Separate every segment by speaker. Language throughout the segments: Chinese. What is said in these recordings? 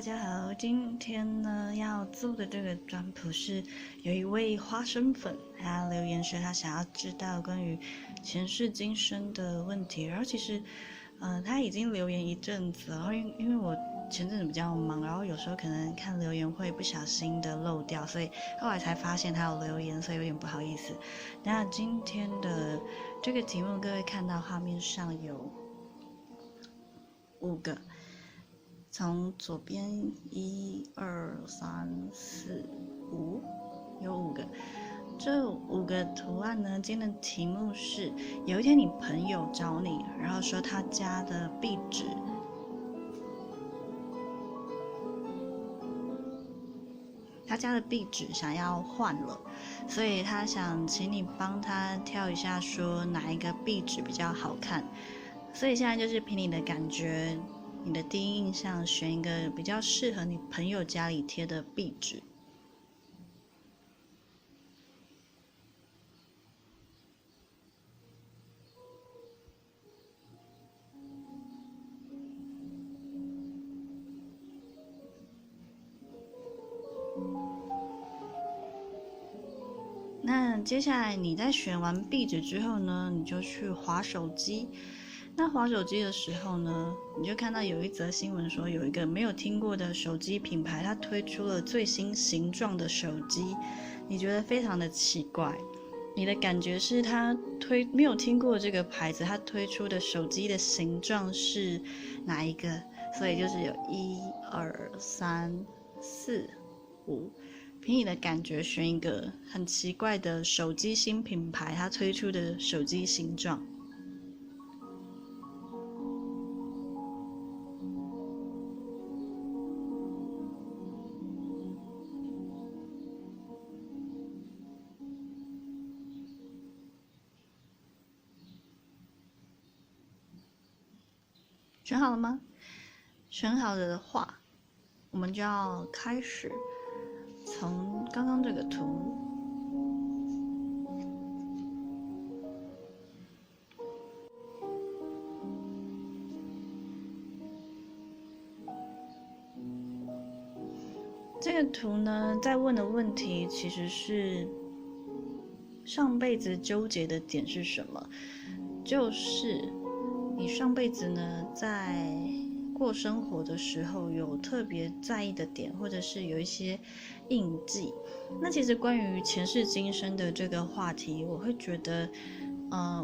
Speaker 1: 家好，今天呢要做的这个占卜是有一位花生粉，他留言说他想要知道关于前世今生的问题，然后其实，他已经留言一阵子了，然后因为我前阵子比较忙，然后有时候可能看留言会不小心的漏掉，所以后来才发现他有留言，所以有点不好意思。那今天的这个题目，各位看到画面上有5个。从左边1、2、3、4、5，有5个。这5个图案呢，今天的题目是：有一天你朋友找你，然后说他家的壁纸想要换了，所以他想请你帮他挑一下，说哪一个壁纸比较好看。所以现在就是凭你的感觉。你的第一印象，选一个比较适合你朋友家里贴的壁纸。那接下来你在选完壁纸之后呢，你就去滑手机。那滑手机的时候呢，你就看到有一则新闻说，有一个没有听过的手机品牌，它推出了最新形状的手机，你觉得非常的奇怪。你的感觉是它没有听过这个牌子，它推出的手机的形状是哪一个？所以就是有1、2、3、4、5，凭你的感觉选一个很奇怪的手机新品牌，它推出的手机形状。选好了吗？选好了的话，我们就要开始从刚刚这个图。这个图呢，在问的问题其实是上辈子纠结的点是什么？就是你上辈子呢，在过生活的时候有特别在意的点，或者是有一些印记。那其实关于前世今生的这个话题，我会觉得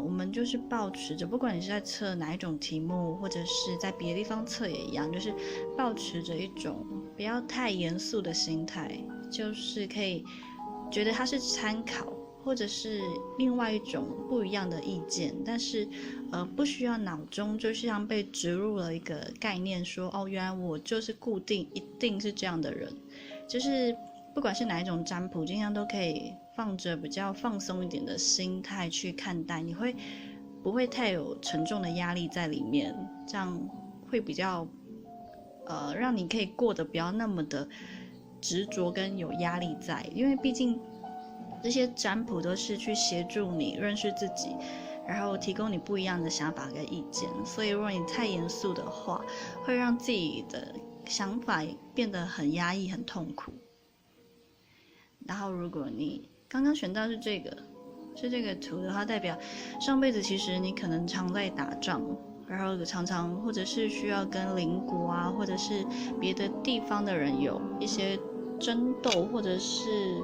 Speaker 1: 我们就是抱持着，不管你是在测哪一种题目，或者是在别的地方测也一样，就是抱持着一种不要太严肃的心态，就是可以觉得它是参考，或者是另外一种不一样的意见，但是不需要脑中就像被植入了一个概念说，哦，原来我就是固定一定是这样的人，就是不管是哪一种占卜，尽量都可以放着比较放松一点的心态去看待，你会不会太有沉重的压力在里面，这样会比较让你可以过得不要那么的执着跟有压力在，因为毕竟这些占卜都是去协助你认识自己，然后提供你不一样的想法跟意见，所以如果你太严肃的话，会让自己的想法变得很压抑很痛苦。然后如果你刚刚选到是这个图的话，代表上辈子其实你可能常在打仗，然后常常或者是需要跟邻国啊，或者是别的地方的人有一些争斗，或者是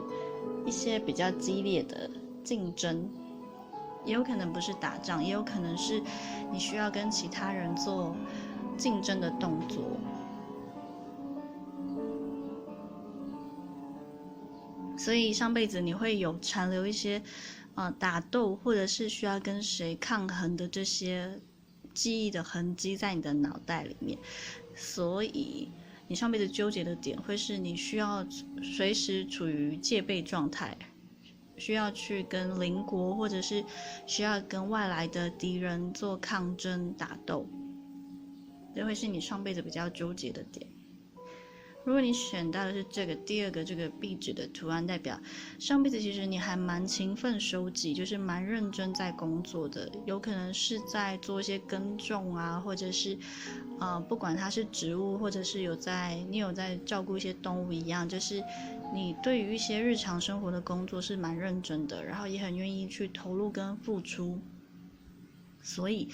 Speaker 1: 一些比较激烈的竞争，也有可能不是打仗，也有可能是你需要跟其他人做竞争的动作。所以上辈子你会有残留一些打斗，或者是需要跟谁抗衡的这些记忆的痕迹在你的脑袋里面，所以你上辈子纠结的点会是你需要随时处于戒备状态，需要去跟邻国或者是需要跟外来的敌人做抗争打斗，这会是你上辈子比较纠结的点。如果你选到的是这个第二个这个壁纸的图案，代表上辈子其实你还蛮勤奋收集，就是蛮认真在工作的，有可能是在做一些耕种啊，或者是不管它是植物，或者是你有在照顾一些动物一样，就是你对于一些日常生活的工作是蛮认真的，然后也很愿意去投入跟付出，所以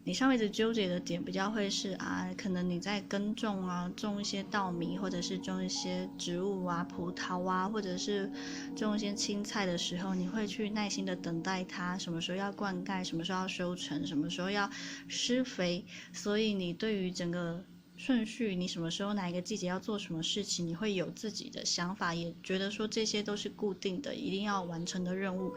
Speaker 1: 你上辈子纠结的点比较会是可能你在耕种啊，种一些稻米，或者是种一些植物啊，葡萄啊，或者是种一些青菜的时候，你会去耐心的等待它，什么时候要灌溉，什么时候要收成，什么时候要施肥，所以你对于整个顺序，你什么时候哪一个季节要做什么事情，你会有自己的想法，也觉得说这些都是固定的，一定要完成的任务。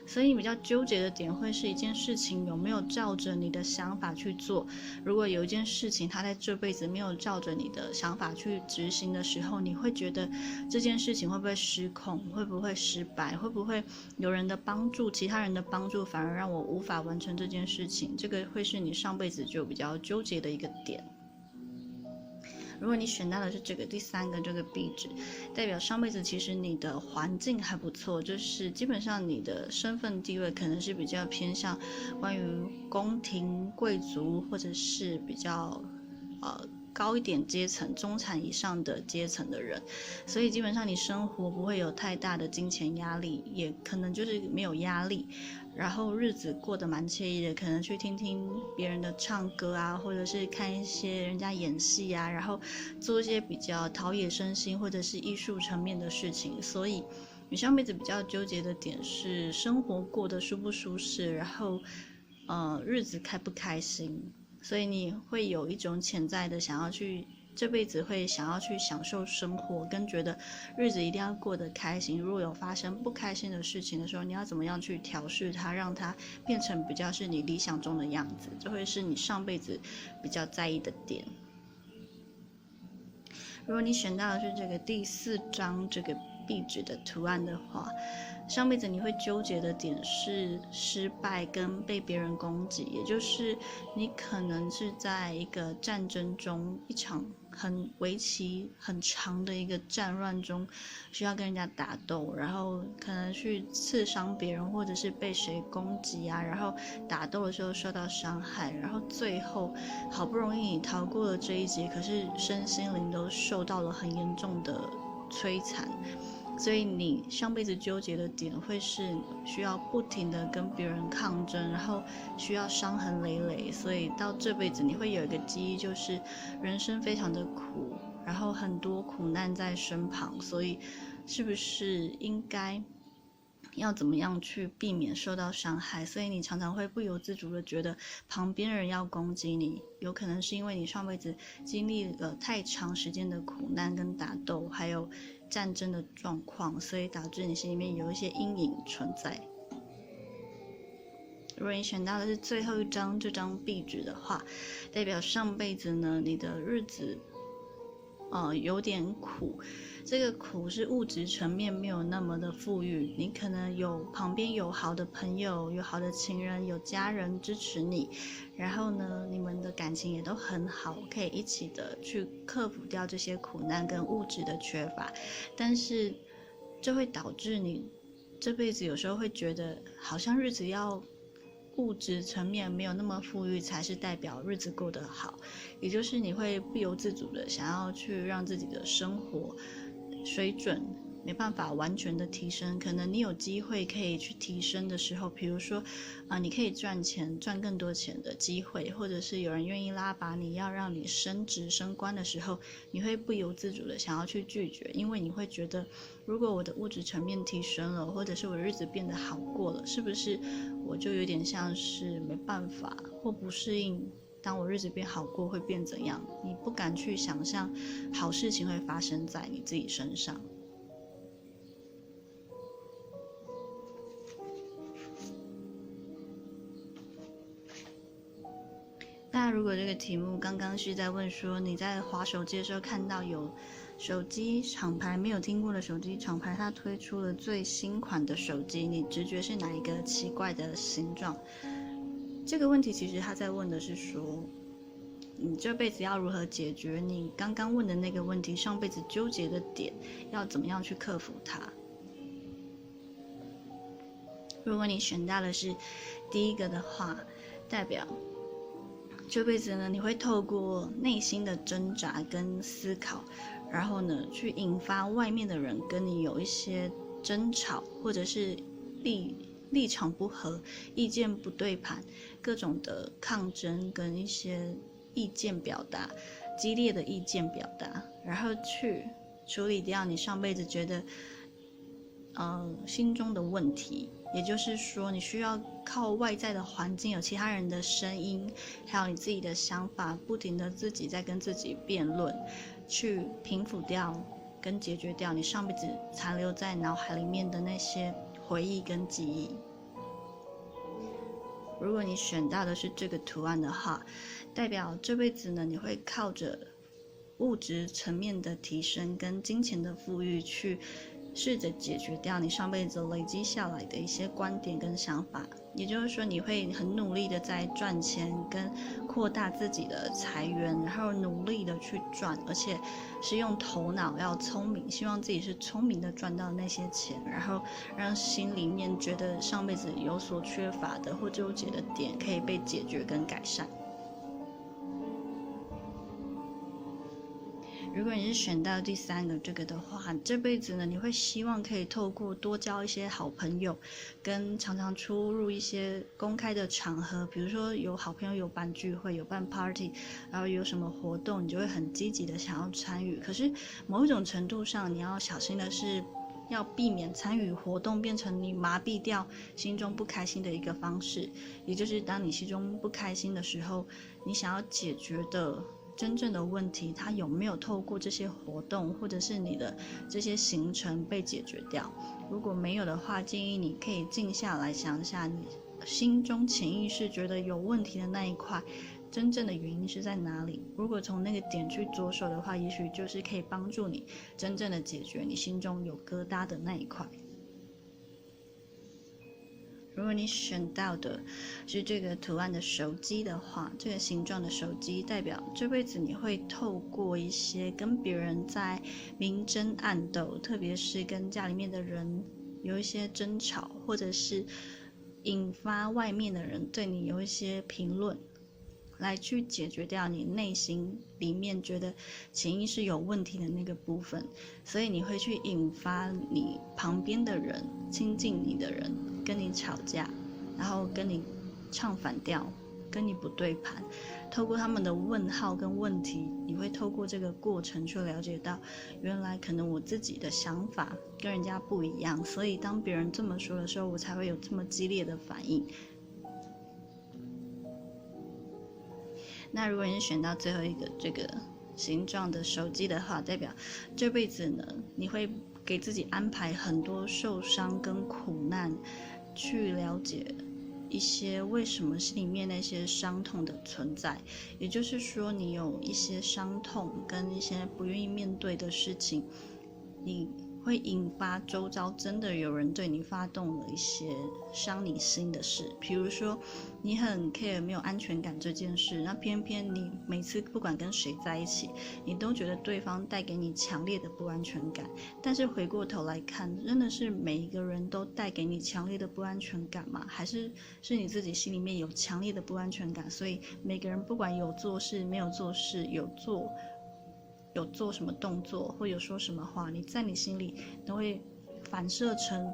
Speaker 1: 所以你比较纠结的点会是一件事情有没有照着你的想法去做。如果有一件事情它在这辈子没有照着你的想法去执行的时候，你会觉得这件事情会不会失控，会不会失败，会不会有人的帮助，其他人的帮助反而让我无法完成这件事情，这个会是你上辈子就比较纠结的一个点。如果你选到的是这个第三个这个壁纸，代表上辈子其实你的环境还不错，就是基本上你的身份地位可能是比较偏向关于宫廷贵族，或者是比较高一点阶层、中产以上的阶层的人，所以基本上你生活不会有太大的金钱压力，也可能就是没有压力，然后日子过得蛮惬意的，可能去听听别人的唱歌啊，或者是看一些人家演戏啊，然后做一些比较陶冶身心或者是艺术层面的事情。所以你上辈子比较纠结的点是生活过得舒不舒适，然后日子开不开心，所以你会有一种潜在的想要去这辈子会想要去享受生活，跟觉得日子一定要过得开心。如果有发生不开心的事情的时候，你要怎么样去调试它，让它变成比较是你理想中的样子，这会是你上辈子比较在意的点。如果你选到的是这个第四张这个壁纸的图案的话，上辈子你会纠结的点是失败跟被别人攻击，也就是你可能是在一个战争中，一场为期很长的一个战乱中，需要跟人家打斗，然后可能去刺伤别人，或者是被谁攻击啊，然后打斗的时候受到伤害，然后最后好不容易你逃过了这一劫，可是身心灵都受到了很严重的摧残。所以你上辈子纠结的点会是需要不停的跟别人抗争，然后需要伤痕累累，所以到这辈子你会有一个记忆，就是人生非常的苦，然后很多苦难在身旁，所以是不是应该要怎么样去避免受到伤害？所以你常常会不由自主的觉得旁边人要攻击你，有可能是因为你上辈子经历了太长时间的苦难跟打斗，还有战争的状况，所以导致你心里面有一些阴影存在。如果你选到的是最后一张这张壁纸的话，代表上辈子呢你的日子有点苦，这个苦是物质层面没有那么的富裕，你可能旁边有好的朋友，有好的情人，有家人支持你，然后呢你们的感情也都很好，可以一起的去克服掉这些苦难跟物质的缺乏，但是这会导致你这辈子有时候会觉得好像日子要物质层面没有那么富裕才是代表日子过得好，也就是你会不由自主的想要去让自己的生活水准没办法完全的提升，可能你有机会可以去提升的时候，比如说你可以赚更多钱的机会，或者是有人愿意拉拔你要让你升职升官的时候，你会不由自主的想要去拒绝，因为你会觉得如果我的物质层面提升了，或者是我的日子变得好过了，是不是我就有点像是没办法或不适应，当我日子变好过会变怎样，你不敢去想象好事情会发生在你自己身上。那如果这个题目刚刚是在问说你在滑手机的时候看到有手机厂牌没有听过的手机厂牌，它推出了最新款的手机，你直觉是哪一个奇怪的形状？这个问题其实他在问的是说，你这辈子要如何解决你刚刚问的那个问题，上辈子纠结的点，要怎么样去克服它。如果你选到的是第一个的话，代表这辈子呢，你会透过内心的挣扎跟思考，然后呢，去引发外面的人跟你有一些争吵，或者是立场不合、意见不对盘、各种的抗争跟一些意见表达、激烈的意见表达，然后去处理掉你上辈子觉得心中的问题。也就是说，你需要靠外在的环境，有其他人的声音，还有你自己的想法，不停的自己在跟自己辩论，去平复掉跟解决掉你上辈子残留在脑海里面的那些回忆跟记忆。如果你选到的是这个图案的话，代表这辈子呢，你会靠着物质层面的提升跟金钱的富裕去试着解决掉你上辈子累积下来的一些观点跟想法。也就是说，你会很努力的在赚钱跟扩大自己的财源，然后努力的去赚，而且是用头脑要聪明，希望自己是聪明的赚到那些钱，然后让心里面觉得上辈子有所缺乏的或纠结的点可以被解决跟改善。如果你是选到第三个这个的话，这辈子呢，你会希望可以透过多交一些好朋友，跟常常出入一些公开的场合，比如说有好朋友有办聚会、有办 party， 然后有什么活动，你就会很积极的想要参与。可是某一种程度上，你要小心的是，要避免参与活动变成你麻痹掉心中不开心的一个方式。也就是当你心中不开心的时候，你想要解决的真正的问题，它有没有透过这些活动或者是你的这些行程被解决掉？如果没有的话，建议你可以静下来想一下，你心中潜意识觉得有问题的那一块，真正的原因是在哪里？如果从那个点去着手的话，也许就是可以帮助你真正的解决你心中有疙瘩的那一块。如果你选到的是这个图案的手机的话，这个形状的手机代表这辈子你会透过一些跟别人在明争暗斗，特别是跟家里面的人有一些争吵，或者是引发外面的人对你有一些评论，来去解决掉你内心里面觉得潜意识有问题的那个部分。所以你会去引发你旁边的人、亲近你的人跟你吵架，然后跟你唱反调，跟你不对盘。透过他们的问号跟问题，你会透过这个过程去了解到，原来可能我自己的想法跟人家不一样，所以当别人这么说的时候，我才会有这么激烈的反应。那如果你选到最后一个这个形状的手机的话，代表这辈子呢，你会给自己安排很多受伤跟苦难，去了解一些为什么心里面那些伤痛的存在。也就是说，你有一些伤痛跟一些不愿意面对的事情，你会引发周遭真的有人对你发动了一些伤你心的事。比如说你很 care 没有安全感这件事，那偏偏你每次不管跟谁在一起，你都觉得对方带给你强烈的不安全感。但是回过头来看，真的是每一个人都带给你强烈的不安全感吗？还是你自己心里面有强烈的不安全感，所以每个人不管有做事没有做事，有做什么动作或有说什么话，你在你心里都会反射成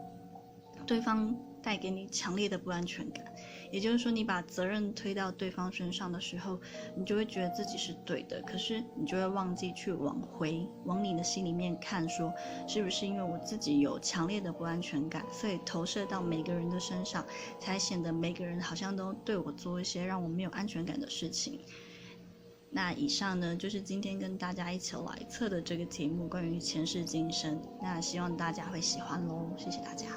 Speaker 1: 对方带给你强烈的不安全感。也就是说，你把责任推到对方身上的时候，你就会觉得自己是对的，可是你就会忘记去往你的心里面看，说是不是因为我自己有强烈的不安全感，所以投射到每个人的身上，才显得每个人好像都对我做一些让我没有安全感的事情。那以上呢，就是今天跟大家一起来测的这个题目，关于前世今生。那希望大家会喜欢咯，谢谢大家。